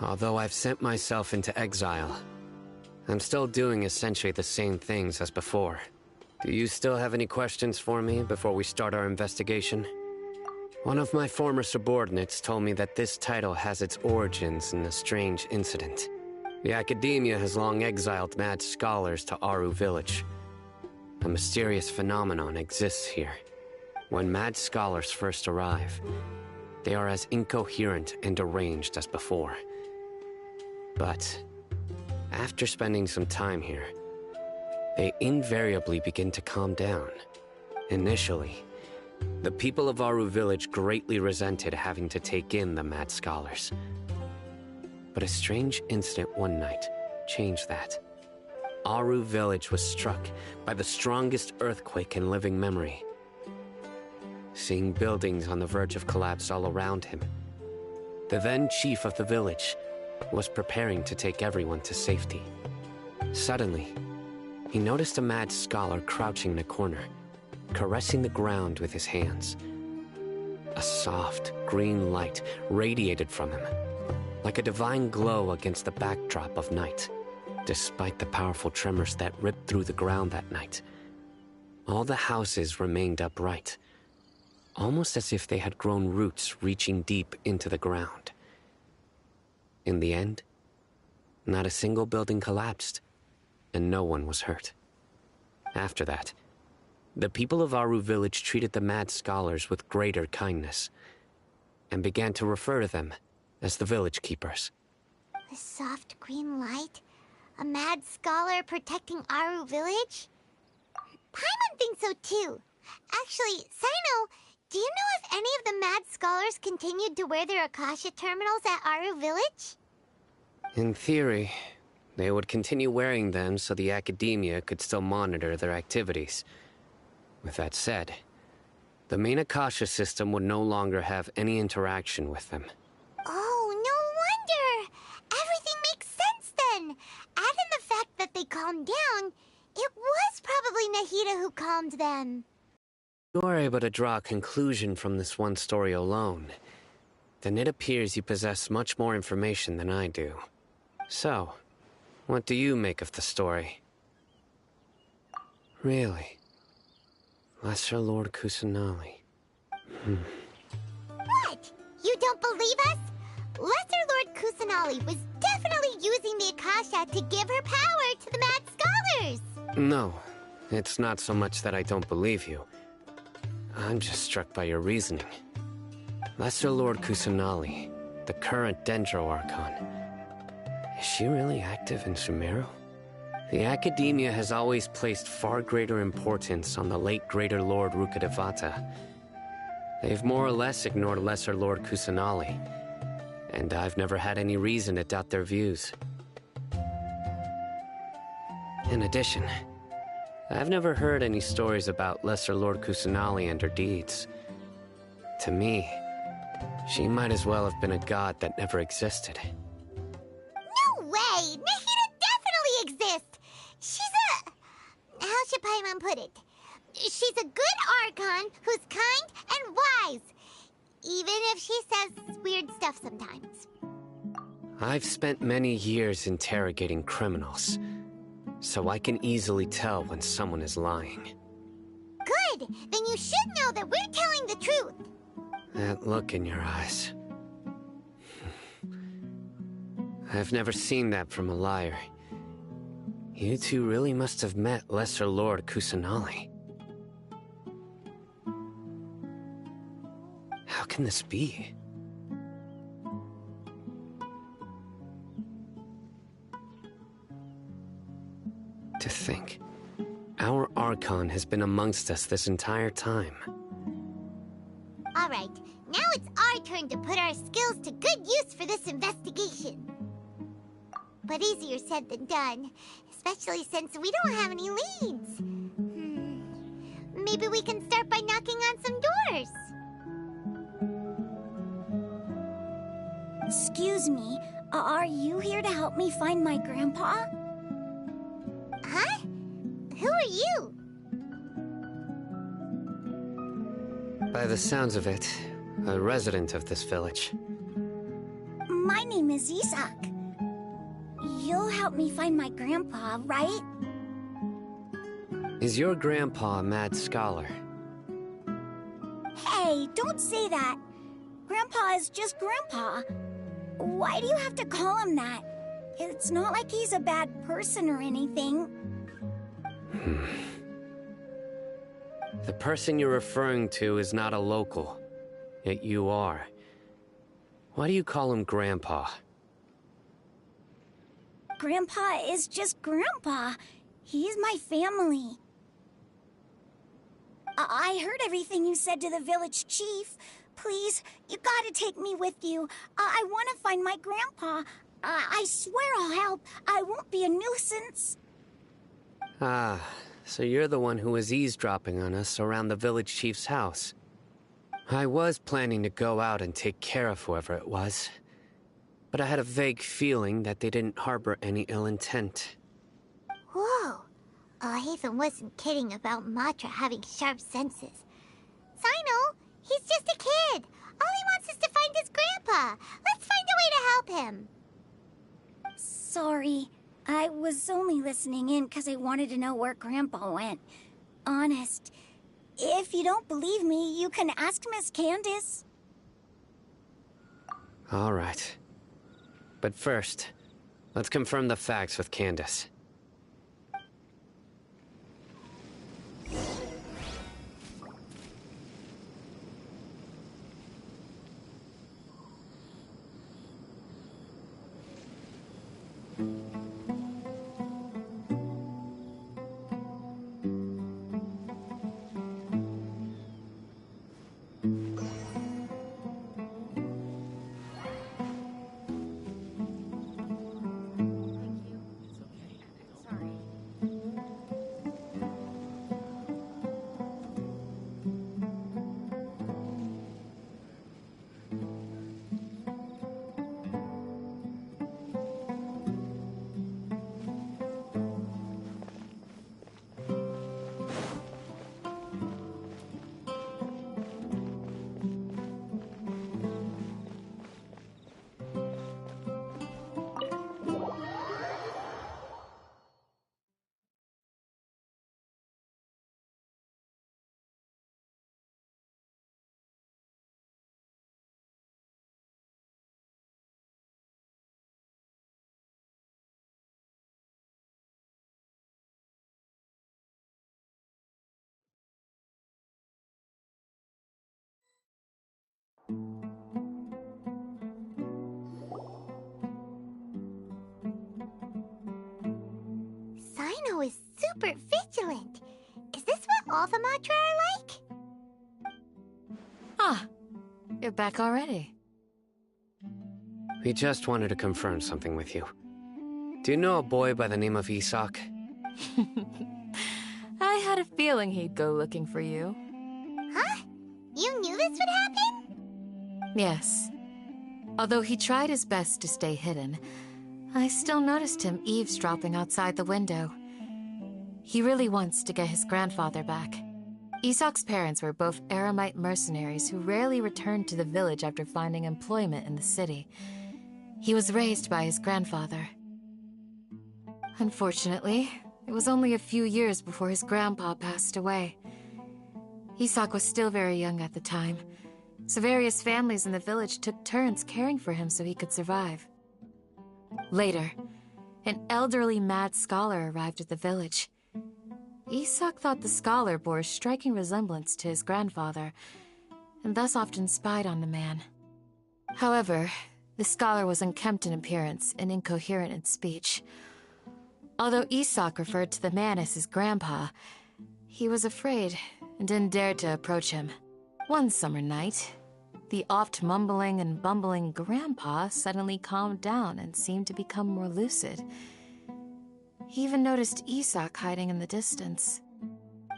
Although I've sent myself into exile, I'm still doing essentially the same things as before. Do you still have any questions for me before we start our investigation? One of my former subordinates told me that this title has its origins in a strange incident. The Academia has long exiled mad scholars to Aru Village. A mysterious phenomenon exists here. When mad scholars first arrive, they are as incoherent and deranged as before. But after spending some time here, they invariably begin to calm down. Initially, the people of Aru Village greatly resented having to take in the mad scholars. But a strange incident one night changed that. Aru Village was struck by the strongest earthquake in living memory. Seeing buildings on the verge of collapse all around him, the then chief of the village was preparing to take everyone to safety. Suddenly, he noticed a mad scholar crouching in a corner, caressing the ground with his hands. A soft, green light radiated from him, like a divine glow against the backdrop of night. Despite the powerful tremors that ripped through the ground that night, all the houses remained upright, almost as if they had grown roots reaching deep into the ground. In the end, not a single building collapsed, and no one was hurt. After that, the people of Aru Village treated the mad scholars with greater kindness, and began to refer to them as the village keepers. The soft green light? A mad scholar protecting Aru Village? Paimon thinks so too. Actually, Sino, do you know if any of the mad scholars continued to wear their Akasha terminals at Aru Village? In theory, they would continue wearing them so the Academia could still monitor their activities. With that said, the main Akasha system would no longer have any interaction with them. Oh, no wonder! Everything makes sense then! Add in the fact that they calmed down, it was probably Nahida who calmed them. If you are able to draw a conclusion from this one story alone, then it appears you possess much more information than I do. So, what do you make of the story? Really? Lesser Lord Kusanali. What? You don't believe us? Lesser Lord Kusanali was definitely using the Akasha to give her power to the mad scholars! No, it's not so much that I don't believe you. I'm just struck by your reasoning. Lesser Lord Kusanali, the current Dendro Archon. Is she really active in Sumeru? The Academia has always placed far greater importance on the late Greater Lord Rukkhadevata. They've more or less ignored Lesser Lord Kusanali, and I've never had any reason to doubt their views. In addition, I've never heard any stories about Lesser Lord Kusanali and her deeds. To me, she might as well have been a god that never existed. No way! Nahida definitely exists! She's a... how should Paimon put it? She's a good Archon who's kind and wise, even if she says weird stuff sometimes. I've spent many years interrogating criminals, so I can easily tell when someone is lying. Good! Then you should know that we're telling the truth! That look in your eyes. I've never seen that from a liar. You two really must have met Lesser Lord Kusanali. How can this be? To think, our Archon has been amongst us this entire time. Alright, now it's our turn to put our skills to good use for this investigation. But easier said than done, especially since we don't have any leads. Maybe we can start by knocking on some doors. Excuse me, are you here to help me find my grandpa? Huh? Who are you? By the sounds of it, a resident of this village. My name is Isak. You'll help me find my grandpa, right? Is your grandpa a mad scholar? Hey, don't say that. Grandpa is just Grandpa. Why do you have to call him that? It's not like he's a bad person or anything. The person you're referring to is not a local, yet you are. Why do you call him Grandpa? Grandpa is just Grandpa. He's my family. I heard everything you said to the village chief. Please, you gotta take me with you. I want to find my grandpa. I swear I'll help. I won't be a nuisance. Ah, so you're the one who was eavesdropping on us around the village chief's house. I was planning to go out and take care of whoever it was, but I had a vague feeling that they didn't harbor any ill intent. Whoa. Ethan wasn't kidding about Matra having sharp senses. Sino, he's just a kid. All he wants is to find his grandpa. Let's find a way to help him. Sorry. I was only listening in because I wanted to know where Grandpa went. Honest. If you don't believe me, you can ask Miss Candace. All right. But first, let's confirm the facts with Candace. Sino is super vigilant. Is this what all the Matra are like? Ah, you're back already. We just wanted to confirm something with you. Do you know a boy by the name of Isak? I had a feeling he'd go looking for you. Huh? You knew this would happen? Yes. Although he tried his best to stay hidden, I still noticed him eavesdropping outside the window. He really wants to get his grandfather back. Isak's parents were both Aramite mercenaries who rarely returned to the village after finding employment in the city. He was raised by his grandfather. Unfortunately, it was only a few years before his grandpa passed away. Isak was still very young at the time, so various families in the village took turns caring for him so he could survive. Later, an elderly mad scholar arrived at the village. Isak thought the scholar bore a striking resemblance to his grandfather, and thus often spied on the man. However, the scholar was unkempt in appearance and incoherent in speech. Although Isak referred to the man as his grandpa, he was afraid and didn't dare to approach him. One summer night, the oft mumbling and bumbling grandpa suddenly calmed down and seemed to become more lucid. He even noticed Isak hiding in the distance.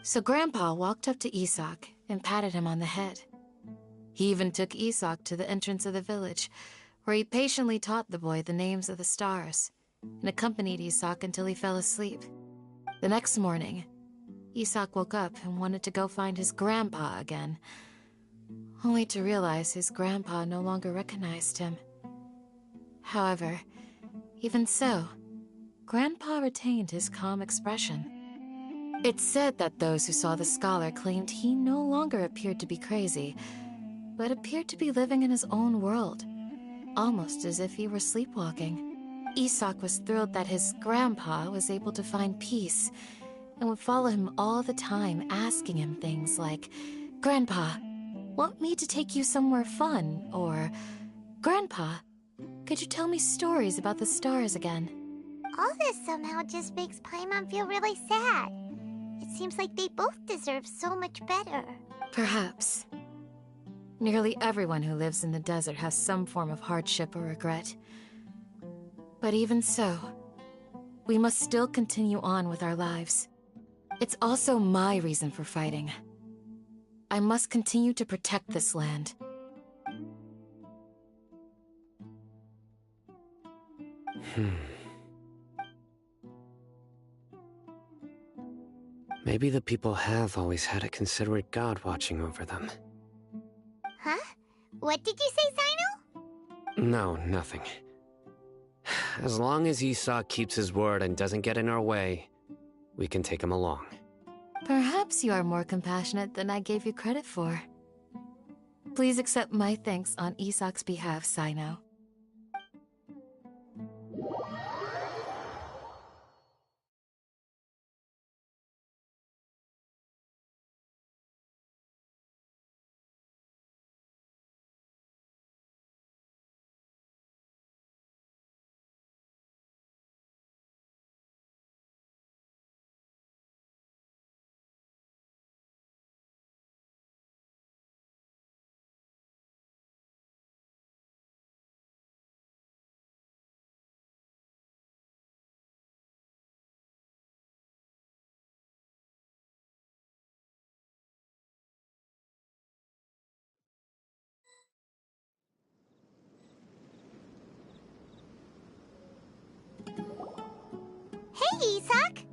So Grandpa walked up to Isak and patted him on the head. He even took Isak to the entrance of the village, where he patiently taught the boy the names of the stars, and accompanied Isak until he fell asleep. The next morning, Isak woke up and wanted to go find his grandpa again, only to realize his grandpa no longer recognized him. However, even so, Grandpa retained his calm expression. It's said that those who saw the scholar claimed he no longer appeared to be crazy, but appeared to be living in his own world, almost as if he were sleepwalking. Isak was thrilled that his grandpa was able to find peace, and would follow him all the time, asking him things like, "Grandpa, want me to take you somewhere fun?" Or, "Grandpa, could you tell me stories about the stars again?" All this somehow just makes Paimon feel really sad. It seems like they both deserve so much better. Perhaps. Nearly everyone who lives in the desert has some form of hardship or regret. But even so, we must still continue on with our lives. It's also my reason for fighting. I must continue to protect this land. Maybe the people have always had a considerate god watching over them. Huh? What did you say, Sino? No, nothing. As long as Isak keeps his word and doesn't get in our way, we can take him along. Perhaps you are more compassionate than I gave you credit for. Please accept my thanks on Isak's behalf, Sino. Hey, Isak!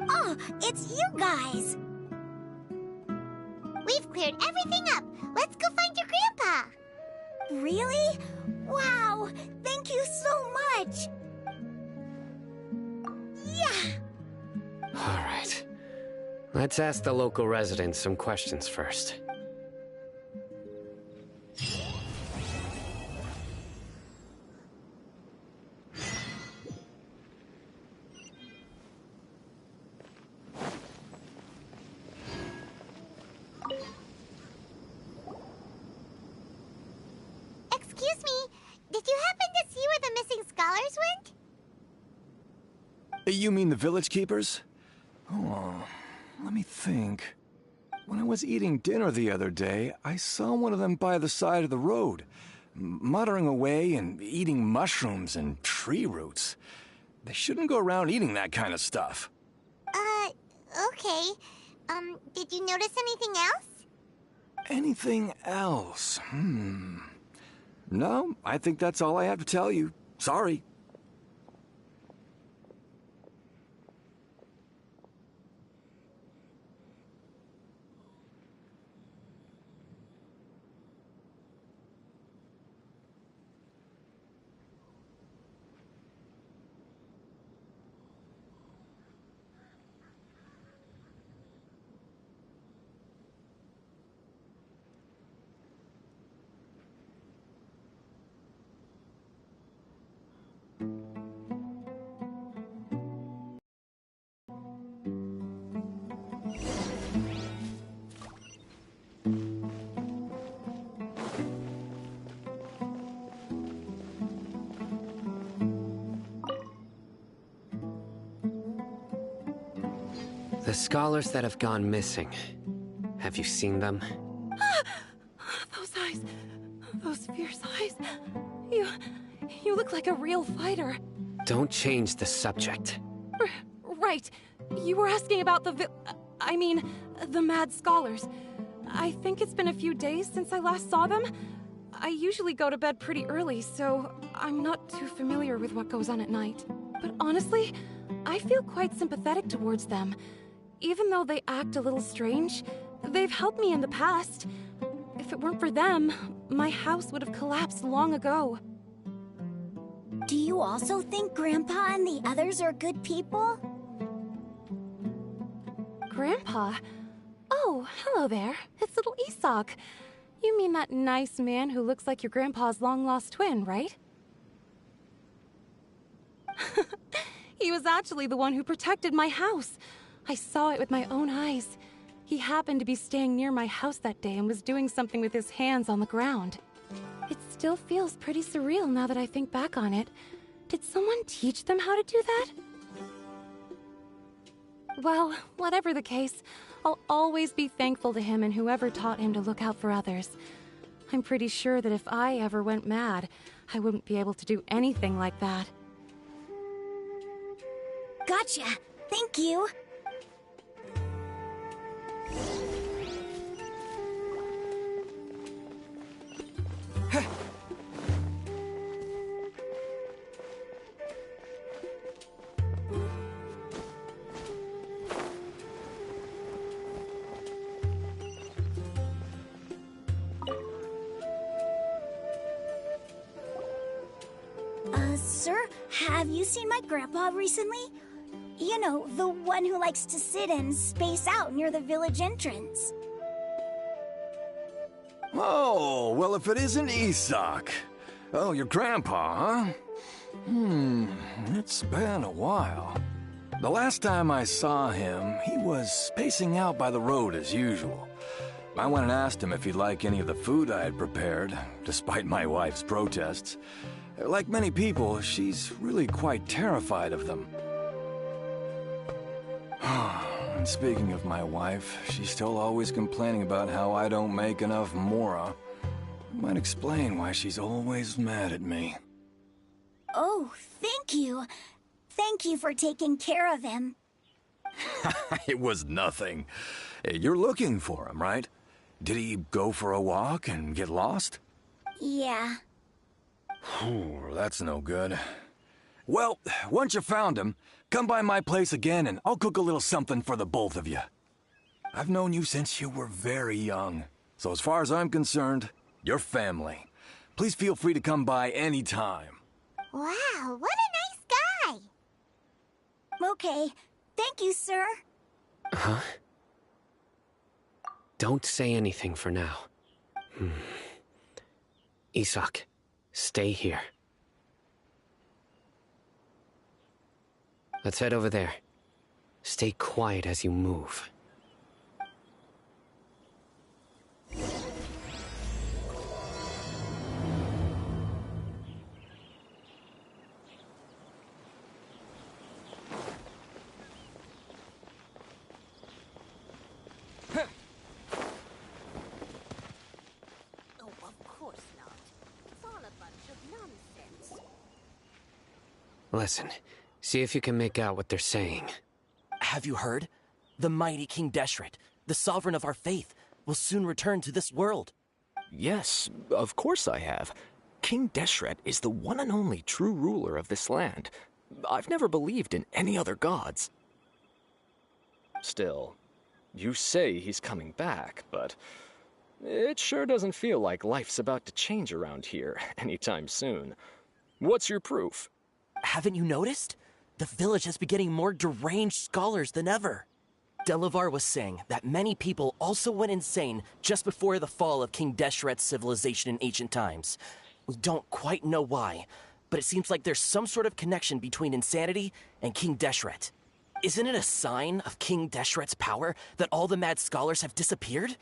Oh, it's you guys! We've cleared everything up. Let's go find your grandpa. Really? Wow! Thank you so much! Yeah! Alright. Let's ask the local residents some questions first. Excuse me, did you happen to see where the missing scholars went? You mean the village keepers? Oh, let me think. When I was eating dinner the other day, I saw one of them by the side of the road, muttering away and eating mushrooms and tree roots. They shouldn't go around eating that kind of stuff. Okay. Did you notice anything else? Anything else? No, I think that's all I have to tell you. Sorry. The scholars that have gone missing. Have you seen them? Those eyes. Those fierce eyes. You look like a real fighter. Don't change the subject. Right. You were asking about the mad scholars. I think it's been a few days since I last saw them. I usually go to bed pretty early, so I'm not too familiar with what goes on at night. But honestly, I feel quite sympathetic towards them. Even though they act a little strange, they've helped me in the past. If it weren't for them, my house would have collapsed long ago. Do you also think Grandpa and the others are good people? Grandpa? Oh, hello there. It's little Isak. You mean that nice man who looks like your grandpa's long-lost twin, right? He was actually the one who protected my house. I saw it with my own eyes. He happened to be staying near my house that day and was doing something with his hands on the ground. It still feels pretty surreal now that I think back on it. Did someone teach them how to do that? Well, whatever the case, I'll always be thankful to him and whoever taught him to look out for others. I'm pretty sure that if I ever went mad, I wouldn't be able to do anything like that. Gotcha. Thank you. Sir, have you seen my grandpa recently? You know, the one who likes to sit and space out near the village entrance. Oh, well, if it isn't Isak. Oh, your grandpa, huh? It's been a while. The last time I saw him, he was spacing out by the road as usual. I went and asked him if he'd like any of the food I had prepared, despite my wife's protests. Like many people, she's really quite terrified of them. And speaking of my wife, she's still always complaining about how I don't make enough mora. Might explain why she's always mad at me. Oh, thank you. Thank you for taking care of him. It was nothing. You're looking for him, right? Did he go for a walk and get lost? Yeah. That's no good. Well, once you found him, come by my place again and I'll cook a little something for the both of you. I've known you since you were very young, so as far as I'm concerned, you're family. Please feel free to come by anytime. Wow, what a nice guy! Okay. Thank you, sir. Huh? Don't say anything for now. Isak, stay here. Let's head over there. Stay quiet as you move. Listen, see if you can make out what they're saying. Have you heard? The mighty King Deshret, the sovereign of our faith, will soon return to this world. Yes, of course I have. King Deshret is the one and only true ruler of this land. I've never believed in any other gods. Still, you say he's coming back, but it sure doesn't feel like life's about to change around here anytime soon. What's your proof? Haven't you noticed? The village has been getting more deranged scholars than ever. Delavar was saying that many people also went insane just before the fall of King Deshret's civilization in ancient times. We don't quite know why, but it seems like there's some sort of connection between insanity and King Deshret. Isn't it a sign of King Deshret's power that all the mad scholars have disappeared?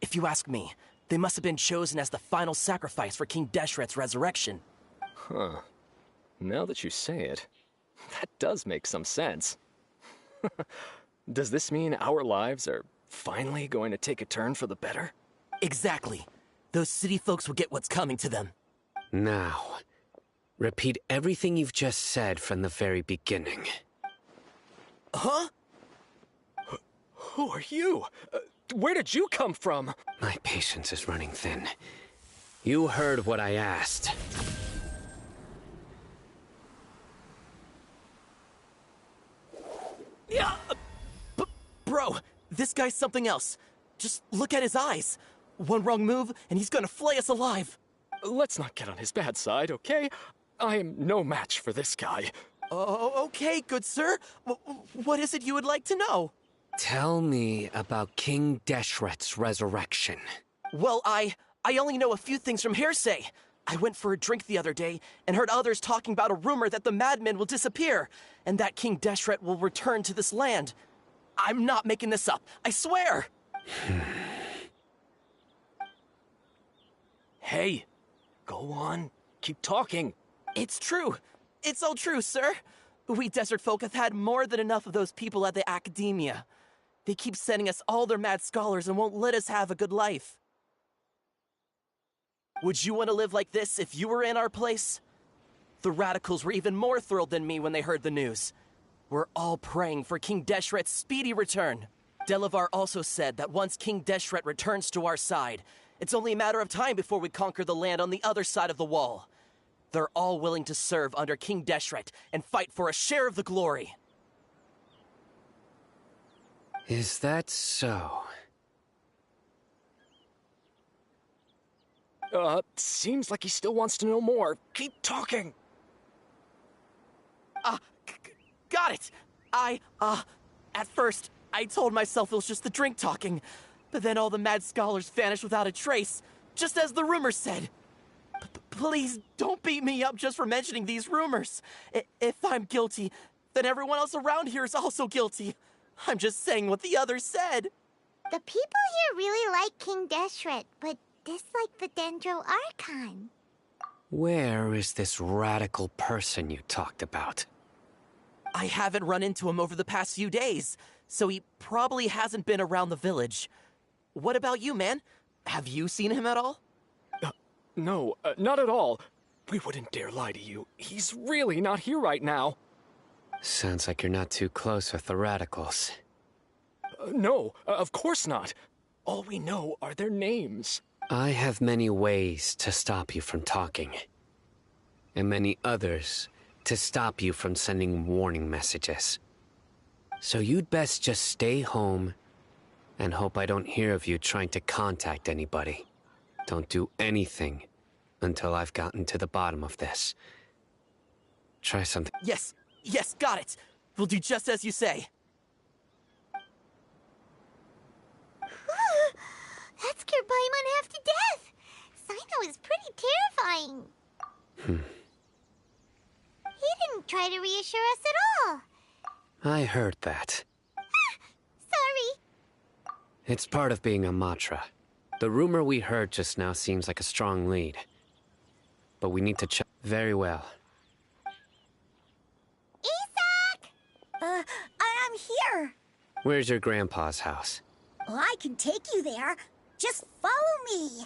If you ask me, they must have been chosen as the final sacrifice for King Deshret's resurrection. Huh. Now that you say it, that does make some sense. Does this mean our lives are finally going to take a turn for the better? Exactly. Those city folks will get what's coming to them. Now, repeat everything you've just said from the very beginning. Huh? Who are you? Where did you come from? My patience is running thin. You heard what I asked. Yeah. Bro, this guy's something else. Just look at his eyes. One wrong move, and he's gonna flay us alive. Let's not get on his bad side, okay? I am no match for this guy. Oh, okay, good sir. What is it you would like to know? Tell me about King Deshret's resurrection. Well, I only know a few things from hearsay. I went for a drink the other day and heard others talking about a rumor that the madmen will disappear and that King Deshret will return to this land. I'm not making this up, I swear! Hey, go on. Keep talking. It's true. It's all true, sir. We desert folk have had more than enough of those people at the academia. They keep sending us all their mad scholars and won't let us have a good life. Would you want to live like this if you were in our place? The radicals were even more thrilled than me when they heard the news. We're all praying for King Deshret's speedy return. Delavar also said that once King Deshret returns to our side, it's only a matter of time before we conquer the land on the other side of the wall. They're all willing to serve under King Deshret and fight for a share of the glory. Is that so? Seems like he still wants to know more. Keep talking. Got it! At first, I told myself it was just the drink talking, but then all the mad scholars vanished without a trace, just as the rumors said. Please don't beat me up just for mentioning these rumors. If I'm guilty, then everyone else around here is also guilty. I'm just saying what the others said. The people here really like King Deshret, but dislike the Dendro Archon. Where is this radical person you talked about? I haven't run into him over the past few days, so he probably hasn't been around the village. What about you, man? Have you seen him at all? No, not at all. We wouldn't dare lie to you. He's really not here right now. Sounds like you're not too close with the radicals. No, of course not. All we know are their names. I have many ways to stop you from talking. And many others to stop you from sending warning messages. So you'd best just stay home and hope I don't hear of you trying to contact anybody. Don't do anything until I've gotten to the bottom of this. Try something. Yes, got it. We'll do just as you say. That scared Paimon half to death. Sino is pretty terrifying. He didn't try to reassure us at all. I heard that. Sorry. It's part of being a Matra. The rumor we heard just now seems like a strong lead. But we need to check. Very well. Isak! I'm here. Where's your grandpa's house? Well, I can take you there. Just follow me.